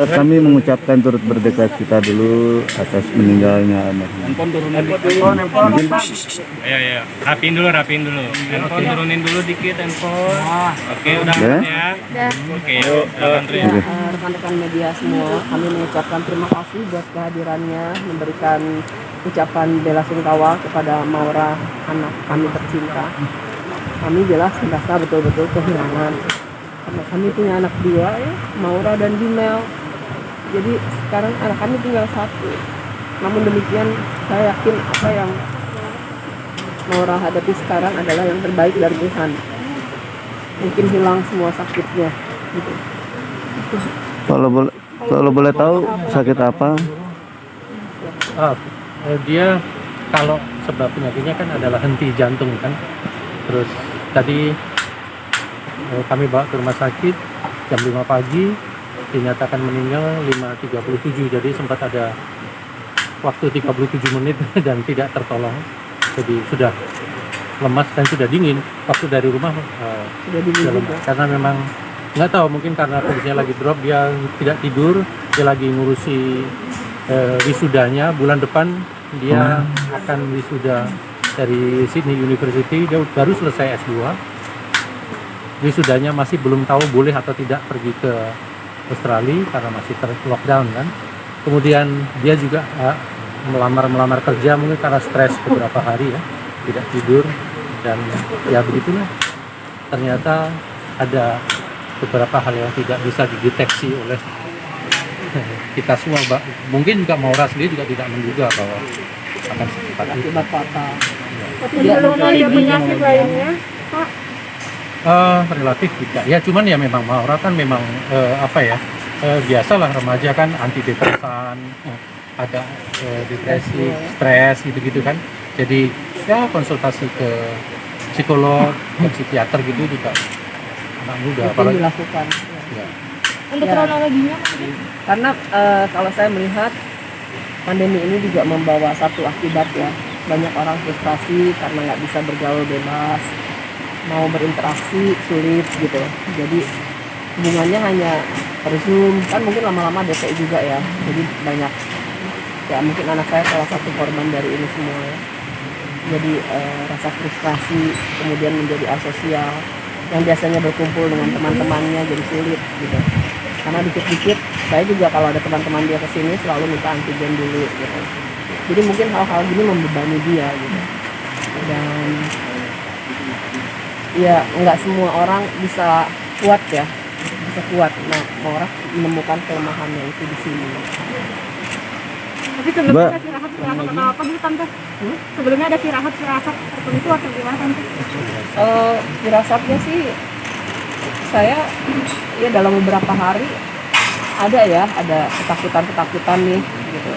masyarakat kami mengucapkan turut berduka cita dulu atas meninggalnya anaknya. Mungkin Ya. Rapiin dulu. Handphone turunin dulu dikit handphone. Oke, udah ya. Oke, yuk. Rekan-rekan media semua, kami mengucapkan terima kasih buat kehadirannya, memberikan ucapan bela sungkawa kepada Maura, anak kami tercinta. Kami jelas merasa betul-betul kehilangan. Karena kami punya anak dua ya, Maura dan Dimel. Jadi sekarang anak kami tinggal satu. Namun demikian saya yakin apa yang Maura hadapi sekarang adalah yang terbaik dari Tuhan. Mungkin hilang semua sakitnya gitu. kalau boleh tahu sakit apa? Dia kalau sebab penyakitnya kan adalah henti jantung kan. Terus tadi kami bawa ke rumah sakit jam 5 pagi, dinyatakan meninggal 5.37, jadi sempat ada waktu 37 menit dan tidak tertolong. Jadi sudah lemas dan sudah dingin. Waktu dari rumah Sudah dingin juga. karena memang nggak tahu, mungkin karena kondisinya lagi drop, dia tidak tidur, dia lagi ngurusi wisudanya. Bulan depan dia akan wisuda dari Sydney University, dia baru selesai S2. Wisudanya masih belum tahu boleh atau tidak pergi ke Australia karena masih lockdown kan. Kemudian dia juga melamar kerja, mungkin karena stres beberapa hari ya, tidak tidur, dan ya begitulah. Ternyata ada beberapa hal yang tidak bisa dideteksi oleh kita semua. Mungkin juga Maura sendiri juga tidak menduga bahwa akan Akibat fatal. Belum ada penyakit lainnya, Pak. Relatif tidak ya, cuman ya memang Maura kan memang biasalah remaja kan, antidepresan, ada depresi, stres gitu-gitu kan. Jadi ya konsultasi ke psikolog, ke psikiater gitu juga anak muda. Itu Apalagi dilakukan. ya. Untuk Ya. kronologinya Karena kalau saya melihat pandemi ini juga membawa satu akibat ya, banyak orang frustrasi karena nggak bisa bergaul bebas, mau berinteraksi sulit gitu. Jadi hubungannya hanya per Zoom, kan mungkin lama-lama DP juga ya. Jadi banyak ya, mungkin anak saya salah satu korban dari ini semua ya. Jadi rasa frustrasi, kemudian menjadi asosial, yang biasanya berkumpul dengan teman-temannya jadi sulit gitu. Karena dikit-dikit saya juga kalau ada teman-teman dia kesini selalu minta antigen dulu gitu. Jadi mungkin hal-hal gini membebani dia gitu. Dan ya nggak semua orang bisa kuat ya, bisa kuat. Nah, orang menemukan kelemahannya itu di sini. tapi sebelumnya Mbak. ada firasat atau apa gitu tante? Sebelumnya ada firasat tertentu atau gimana tante? Firasatnya sih saya ya dalam beberapa hari ada ketakutan nih gitu.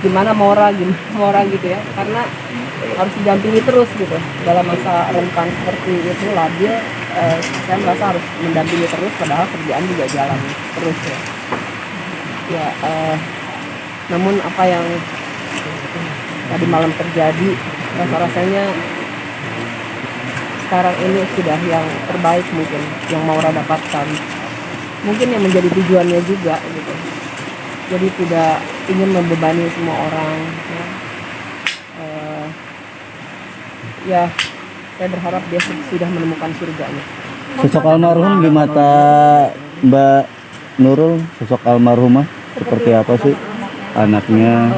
Gimana Maura gitu ya, karena harus didampingi terus gitu dalam masa rentan seperti itu labil. Saya merasa harus mendampingi terus, padahal kerjaan juga jalan terus ya. Namun apa yang tadi malam terjadi, rasanya sekarang ini sudah yang terbaik mungkin yang Maura dapatkan, mungkin yang menjadi tujuannya juga gitu. Jadi tidak ingin membebani semua orang ya. Ya saya berharap dia sudah menemukan surganya. Sosok almarhum di mata Mbak Nurul, sosok almarhumah seperti apa sih anaknya?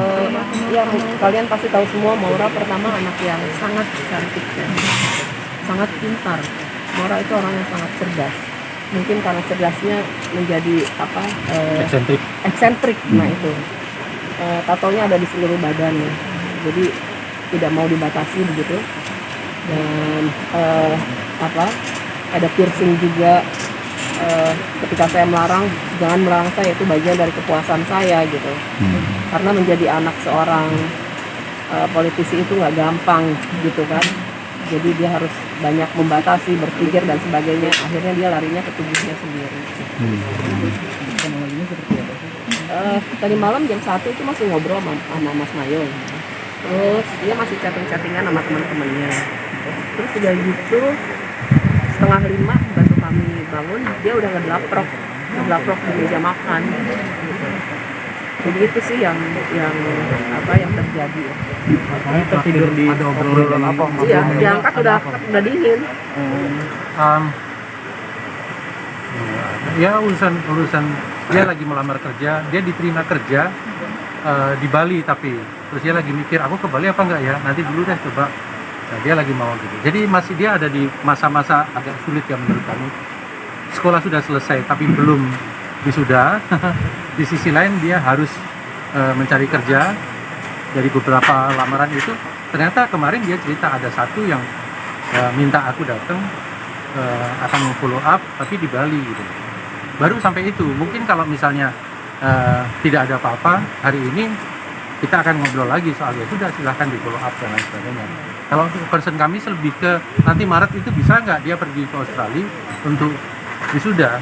Ya kalian pasti tahu semua, Maura pertama anak yang sangat cantik ya, sangat pintar. Maura itu orang yang sangat cerdas. Mungkin karena cerdasnya menjadi eksentrik. Nah itu tatonya ada di seluruh badan ya. Jadi tidak mau dibatasi begitu. Dan ada piercing juga. Ketika saya melarang, jangan melarang saya, itu bagian dari kepuasan saya gitu. Karena menjadi anak seorang politisi itu nggak gampang gitu kan. Jadi dia harus banyak membatasi, berpikir dan sebagainya. Akhirnya dia larinya ke tubuhnya sendiri. Tadi malam jam 1 itu masih ngobrol sama Mas Mayong. Terus dia masih chatting-chattingan sama teman-temannya. Terus udah gitu 4:30 bantu kami bangun, dia udah ngedelaprok dilaprok di meja makan. Jadi itu sih yang terjadi ya. Tidur di ada obrolan apa? Iya, diangkat udah dingin. Ya urusan dia lagi melamar kerja, dia diterima kerja di Bali, tapi terus dia lagi mikir aku ke Bali apa enggak ya, nanti dulu deh coba. Nah, dia lagi mau gitu, jadi masih dia ada di masa-masa agak sulit ya menurut kami. Sekolah sudah selesai tapi belum wisuda. Di sisi lain dia harus mencari kerja. Dari beberapa lamaran itu ternyata kemarin dia cerita ada satu yang minta aku datang akan follow up tapi di Bali gitu. Baru sampai itu. Mungkin kalau misalnya tidak ada apa-apa hari ini kita akan ngobrol lagi soal ya sudah silahkan di follow up dan lain sebagainya. Kalau concern kami lebih ke nanti Maret itu bisa nggak dia pergi ke Australia untuk wisuda,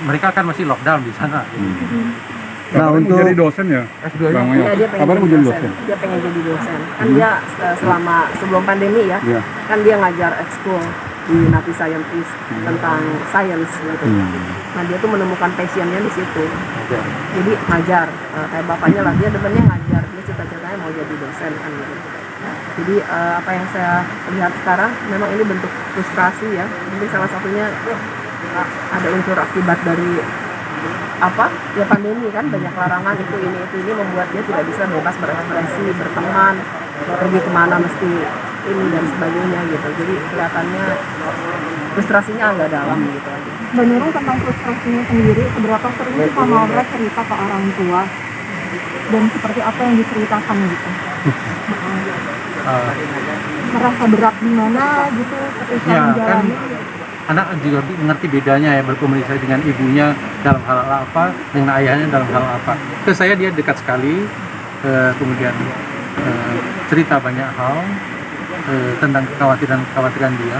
mereka kan masih lockdown di sana. Nah, Kabarnya untuk mau jadi dosen ya, Bang Mayo? Iya, dia pengen Kabarnya mau jadi jadi dosen. dosen. Dia pengen jadi dosen. Kan dia selama sebelum pandemi ya, Iya. kan dia ngajar ekskul di Napi Scientist tentang science gitu. Nah dia tuh menemukan passionnya di situ. Jadi ngajar, kayak bapaknya lah, dia demennya ngajar. Dia cita-citanya mau jadi dosen kan gitu. Jadi apa yang saya lihat sekarang memang ini bentuk frustrasi ya. Mungkin salah satunya ada unsur akibat dari ya pandemi kan, banyak larangan itu ini membuat dia tidak bisa bebas berekspresi, berteman, pergi kemana mesti ini dan sebagainya gitu. Jadi kelihatannya frustrasinya agak dalam gitu. Mbak Nurul, tentang frustrasinya sendiri, seberapa sering sih Kak Maura cerita ke orang tua dan seperti apa yang diceritakan gitu? Merasa berat di mana gitu ketika Ya, menjalani? Anak juga mengerti bedanya ya berkomunikasi dengan ibunya dalam hal apa, dengan ayahnya dalam hal apa. Ke saya dia dekat sekali, kemudian cerita banyak hal tentang kekhawatiran dia,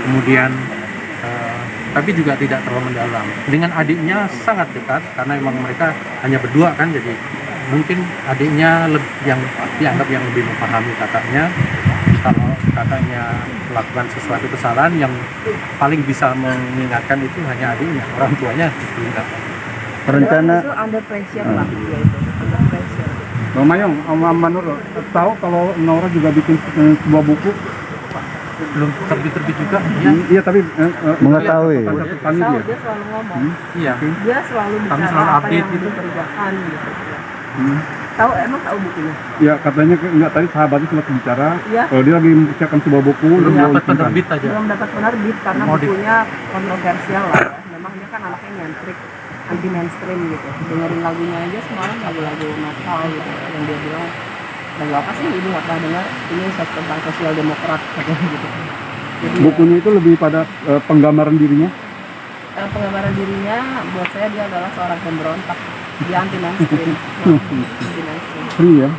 kemudian tapi juga tidak terlalu mendalam. Dengan adiknya sangat dekat karena memang mereka hanya berdua kan, jadi mungkin adiknya yang dianggap yang lebih memahami kakaknya. Kalau kakaknya melakukan sesuatu kesalahan, yang paling bisa mengingatkan itu hanya adiknya, orang tuanya tidak. rencana Itu under pressure lah dia itu, under pressure. Bang Mayong, Mbak Nurul, tahu kalau Nora juga bikin sebuah buku? Belum terbit juga ya. Iya, tapi mengetahui. kami Tahu dia. dia selalu ngomong, Iya. dia selalu Kami bicara selalu apa update yang gitu. dikerjakan gitu. Emang tahu bukunya? Ya katanya enggak, tadi sahabatnya sempat bicara. Iya. Kalau dia lagi mempersiapkan sebuah buku, Belum dia mau dapat bikinkan. penerbit aja. Belum dapat penerbit karena Mau bukunya kontroversial lah ya. Memang dia kan anaknya nyentrik, anti mainstream gitu. Dengerin lagunya aja semalam lagu-lagu metal gitu. Yang dia bilang lagu apa sih ibu nggak pernah dengar, ini tentang sosial demokrat katanya gitu. Jadi Bukunya itu lebih pada penggambaran dirinya. penggambaran dirinya buat saya dia adalah seorang pemberontak. Dia anti mainstream. Anti mainstream. Free ya,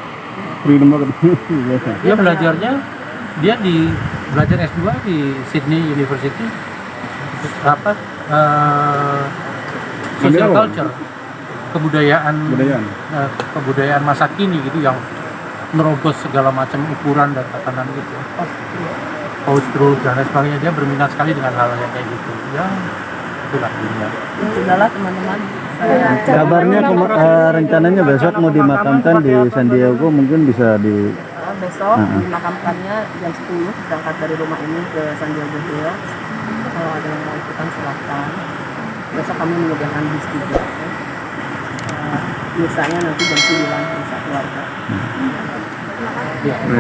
freedom banget. Biasa. Dia belajarnya, dia belajar S2 di Sydney University, apa social Ambil apa? culture, kebudayaan kebudayaan masa kini gitu, yang merobos segala macam ukuran dan tatanan gitu, post-truth dan lain sebagainya. Dia berminat sekali dengan hal yang kayak gitu ya, itulah dunia. Ya sudahlah teman-teman. kabarnya rencananya besok mau dimakamkan di San Diego, mungkin bisa di Besok dimakamkannya jam 10, berangkat dari rumah ini ke San Diego Hills. Kalau ada yang mau ikutan silahkan. Besok kami menyediakan bis juga. Biasanya nanti jam 9 bisa keluarga.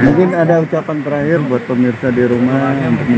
mungkin ada ucapan terakhir buat pemirsa di rumah untuk